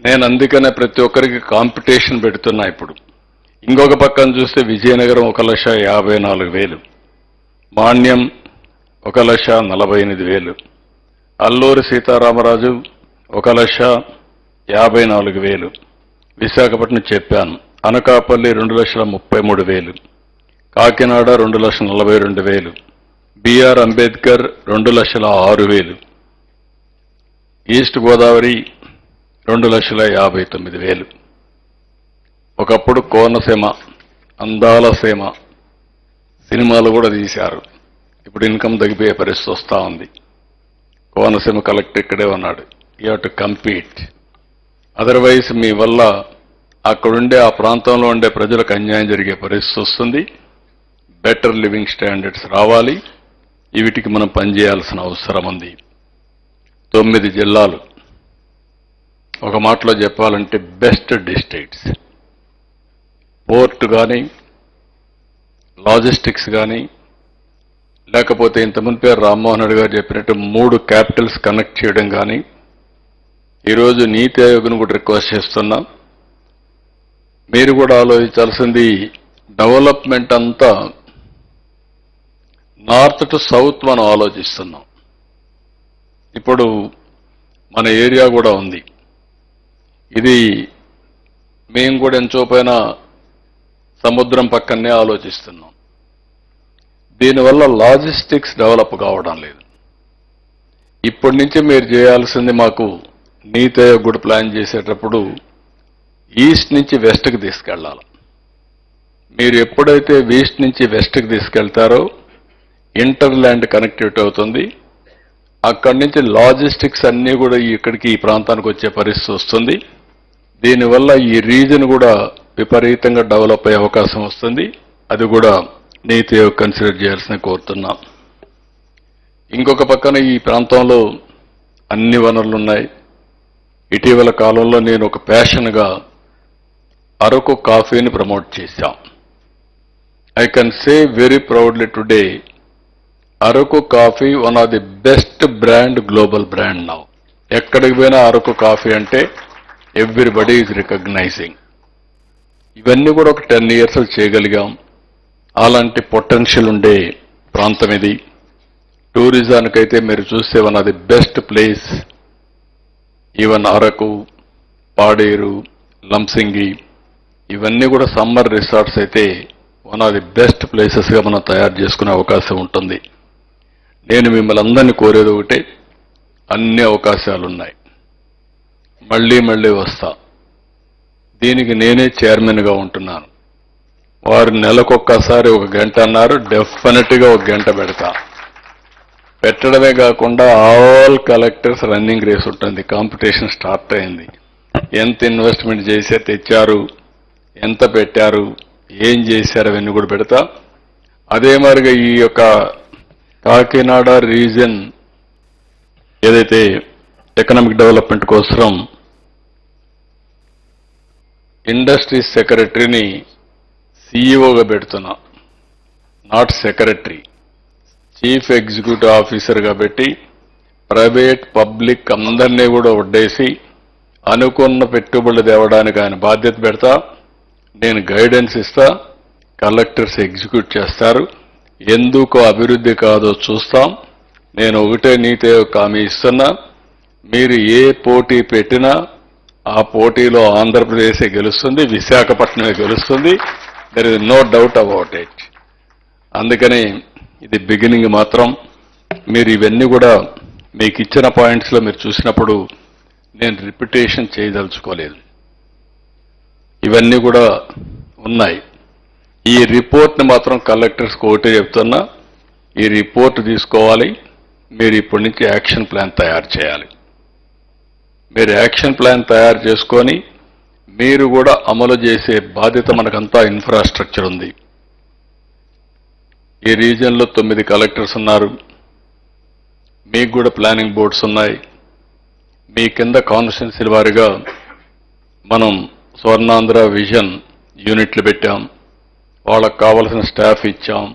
నేను అందుకనే ప్రతి ఒక్కరికి కాంపిటీషన్ పెడుతున్నా ఇప్పుడు. ఇంకొక పక్కన చూస్తే విజయనగరం 1,54,000, మాణ్యం 1,48,000, అల్లూరి సీతారామరాజు 1,54,000, విశాఖపట్నం చెప్పాను, అనకాపల్లి 2,33,000, కాకినాడ 2,42,000, బిఆర్ అంబేద్కర్ 2,06,000, ఈస్ట్ గోదావరి 2,59,000. ఒకప్పుడు కోనసీమ, అందాల సీమ సినిమాలు కూడా తీశారు. ఇప్పుడు ఇన్కమ్ తగ్గిపోయే పరిస్థితి వస్తూ ఉంది. కోనసీమ కలెక్టర్ ఇక్కడే ఉన్నాడు. You have to compete. Otherwise మీ వల్ల అక్కడుండే ఆ ప్రాంతంలో ఉండే ప్రజలకు అన్యాయం జరిగే పరిస్థితి వస్తుంది. బెటర్ లివింగ్ స్టాండర్డ్స్ రావాలి. వీటికి మనం పనిచేయాల్సిన అవసరం ఉంది. 9 జిల్లాలు, ఒక మాటలో చెప్పాలంటే బెస్ట్ డిస్ట్రిక్ట్స్. పోర్ట్ కానీ, లాజిస్టిక్స్ కానీ, లేకపోతే ఇంతకుముందు రామ్మోహన్ రెడ్డి గారు చెప్పినట్టు 3 క్యాపిటల్స్ కనెక్ట్ చేయడం కానీ, ఈరోజు నీతి ఆయోగ్ను కూడా రిక్వెస్ట్ చేస్తున్నాం. మీరు కూడా ఆలోచించాల్సింది, డెవలప్మెంట్ అంతా నార్త్ టు సౌత్ మనం ఆలోచిస్తున్నాం. ఇప్పుడు మన ఏరియా కూడా ఉంది. ఇది మేము కూడా ఎంచోపైన సముద్రం పక్కనే ఆలోచిస్తున్నాం. దీనివల్ల లాజిస్టిక్స్ డెవలప్ కావడం లేదు. ఇప్పటి నుంచి మీరు చేయాల్సింది, మాకు నీతి ఆయోగ్ కూడా ప్లాన్ చేసేటప్పుడు ఈస్ట్ నుంచి వెస్ట్కి తీసుకెళ్లాలి. మీరు ఎప్పుడైతే ఈస్ట్ నుంచి వెస్ట్కి తీసుకెళ్తారో ఇంటర్ ల్యాండ్ కనెక్టివిటీ అవుతుంది. అక్కడి నుంచి లాజిస్టిక్స్ అన్నీ కూడా ఇక్కడికి ఈ ప్రాంతానికి వచ్చే పరిస్థితి వస్తుంది. దీనివల్ల ఈ రీజన్ కూడా విపరీతంగా డెవలప్ అయ్యే అవకాశం వస్తుంది. అది కూడా నీతి ఆయోగ్ కన్సిడర్ చేయాల్సిన కోరుతున్నాం. ఇంకొక పక్కన ఈ ప్రాంతంలో అన్ని వనరులు ఉన్నాయి. ఇటీవల కాలంలో నేను ఒక ప్యాషన్గా అరకు కాఫీని ప్రమోట్ చేశాం. I can say very proudly today, Araku coffee one of the best brand, global brand now. ఎక్కడికి పోయినా అరకు కాఫీ అంటే ఎవ్రీబడి ఈజ్ రికగ్నైజింగ్. ఇవన్నీ కూడా ఒక 10 years చేయగలిగాం. అలాంటి పొటెన్షియల్ ఉండే ప్రాంతం ఇది. టూరిజానికైతే మీరు చూస్తే one of the best place. Even Araku, Paderu, Lambasingi ఇవన్నీ కూడా సమ్మర్ రిసార్ట్స్ అయితే వన్ ఆఫ్ ది బెస్ట్ ప్లేసెస్గా మనం తయారు చేసుకునే అవకాశం ఉంటుంది. నేను మిమ్మల్ని అందరినీ కోరేది ఒకటే, అన్ని అవకాశాలు ఉన్నాయి. మళ్ళీ మళ్ళీ వస్తా. దీనికి నేనే చైర్మన్గా ఉంటున్నాను. వారు నెలకొక్కసారి 1 గంట అన్నారు. డెఫినెట్గా 1 గంట పెడతా. పెట్టడమే కాకుండా ఆల్ కలెక్టర్స్ రన్నింగ్ రేస్ ఉంటుంది. కాంపిటీషన్ స్టార్ట్ అయింది. ఎంత ఇన్వెస్ట్మెంట్ చేసే తెచ్చారు, ఎంత పెట్టారు, ఏం చేశారు, అవన్నీ కూడా పెడతా. అదే మరిగా ఈ యొక్క కాకినాడ రీజన్ ఏదైతే ఎకనామిక్ డెవలప్మెంట్ కోసం ఇండస్ట్రీస్ సెక్రటరీని సీఈఓగా పెడుతున్నా. నాట్ సెక్రటరీ, చీఫ్ ఎగ్జిక్యూటివ్ ఆఫీసర్గా పెట్టి ప్రైవేట్ పబ్లిక్ అందరినీ కూడా వడ్డేసి అనుకున్న పెట్టుబడులు తేవడానికి ఆయన బాధ్యత పెడతా. నేను గైడెన్స్ ఇస్తా, కలెక్టర్స్ ఎగ్జిక్యూట్ చేస్తారు. ఎందుకు అభివృద్ధి కాదో చూస్తాం. నేను ఒకటే నీతి ఆయోగ్ హామీ ఇస్తున్నా, మీరు ఏ పోటీ పెట్టినా ఆ పోటీలో ఆంధ్రప్రదేశే గెలుస్తుంది, విశాఖపట్నమే గెలుస్తుంది. There is no doubt about it. అందుకని ఇది బిగినింగ్ మాత్రం. మీరు ఇవన్నీ కూడా మీకు ఇచ్చిన పాయింట్స్లో మీరు చూసినప్పుడు నేను రిపిటేషన్ చేయదలుచుకోలేదు. ఇవన్నీ కూడా ఉన్నాయి. ఈ రిపోర్ట్ని మాత్రం కలెక్టర్స్కి ఒకటే చెప్తున్నా, ఈ రిపోర్ట్ తీసుకోవాలి. మీరు ఇప్పటి నుంచి యాక్షన్ ప్లాన్ తయారు చేయాలి. మీరు యాక్షన్ ప్లాన్ తయారు చేసుకొని మీరు కూడా అమలు చేసే బాధ్యత మనకంతా ఇన్ఫ్రాస్ట్రక్చర్ ఉంది. ఈ రీజియన్లో 9 కలెక్టర్స్ ఉన్నారు. మీకు కూడా ప్లానింగ్ బోర్డ్స్ ఉన్నాయి. మీ కింద కాన్స్టిట్యున్సీల వారీగా మనం స్వర్ణాంధ్ర విజన్ యూనిట్లు పెట్టాం. వాళ్ళకు కావలసిన స్టాఫ్ ఇచ్చాం.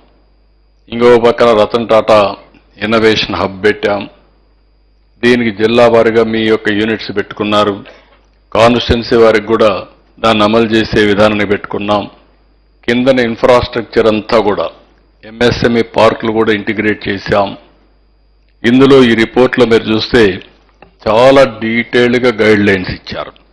ఇంకో పక్కన రతన్ టాటా ఇన్నోవేషన్ హబ్ పెట్టాం. దీనికి జిల్లా వారీగా మీ యొక్క యూనిట్స్ పెట్టుకున్నారు. కాన్స్టిట్యున్సీ వారికి కూడా దాన్ని అమలు చేసే విధానాన్ని పెట్టుకున్నాం. కిందన ఇన్ఫ్రాస్ట్రక్చర్ అంతా కూడా ఎంఎస్ఎంఈ పార్కులు కూడా ఇంటిగ్రేట్ చేశాం. ఇందులో ఈ రిపోర్ట్లో మీరు చూస్తే చాలా డీటెయిల్డ్గా గైడ్ లైన్స్ ఇచ్చారు.